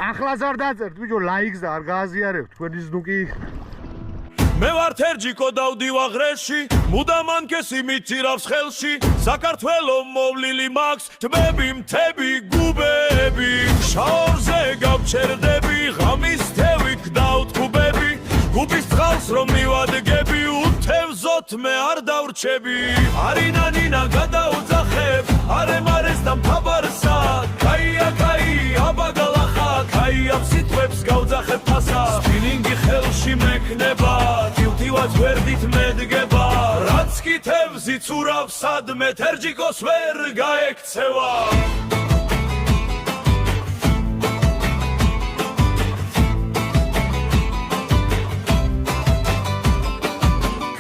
ახლაც არ დაწერთ ბიჭო ლაიქს და არ გააზიარებთ თქვენი ზნუკი მე ვარ თერჯიკო დავდივარ ღრეში მუდამ ანკესი მიცირავს ხელში საქართველო მოვლილი მაქვს თმები მთები გუბები შაორზე გავჩერდები ღამის თევი გდავთ გუბები გუბის წყალს რომ მივადგები უთევზოთ მე არ დავრჩები არინანინა გადაუძახებ არემარეს და მთავარსა კაია აბაგალახა კაია სიტყვებს გავძახებ ფასა სპინინგი ხელში მექნება თივთივად ვერდით მედგება რაც კი თევზი ცურავს სადმე თერჯიკოს ვერ გაექცევა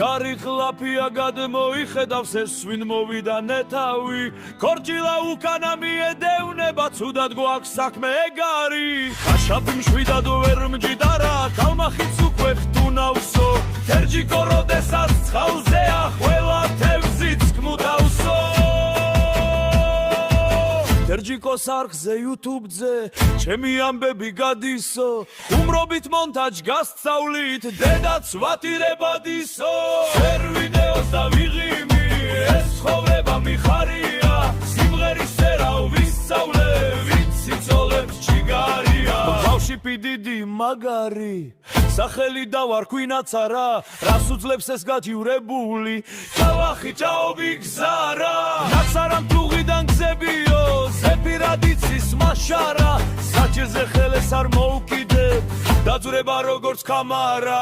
კარი ხლაფია გადმოიხედავს ეს ვინ მოვიდა ნეთავი ქორჭილა უკანა მიედევნება ცუდად გვაქვს საქმე ეგარი ხაშაფი მშვიდად ვერ მჯდარა კალმახიც უკვე ხტუნავსო თერჯიკო როდესაც წყალზეა ყველა თევზიც გმუდავსო თერჯიკოს არხზე YouTube-ზე ჩემი ამბები გადისო უმრობით მონტაჟ გასწავლით დედაც ვატირებადისო ვერ ვიდეოს და ვიღიმი ეს ცხოვრება მიხარია სიმღერის წერა ვისწავლე ვიცი წოლებს ჩიგარია ბავში პიდიდი მაგარი სახელი დავარქვინაც არა რას უძლებს ეს გაჯივრებული ჩავახი ჭაობი გზარა ნაცარამ თუღიდან გზებიო ზეპირადიცის მაშარა საჭირზე ხელეს არ მოუკიდებ დაძვრება როგორც კამარა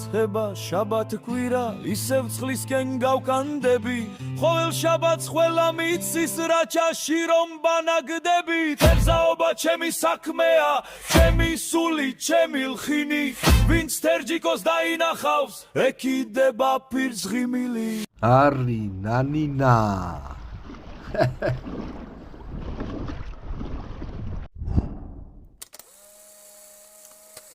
რომიცება შაბათ კვირა ისევ წყლისკენ გავკანდები ყოველ შაბათს ყველა მიცის რაჭაში რომ ბანაგდები თევზაობა ჩემი საქმეა ჩემი სული ჩემი ლხინი ვინც თერჯიკოს დაინახავს ეკიდება ფირს ღიმილი არი ნანინა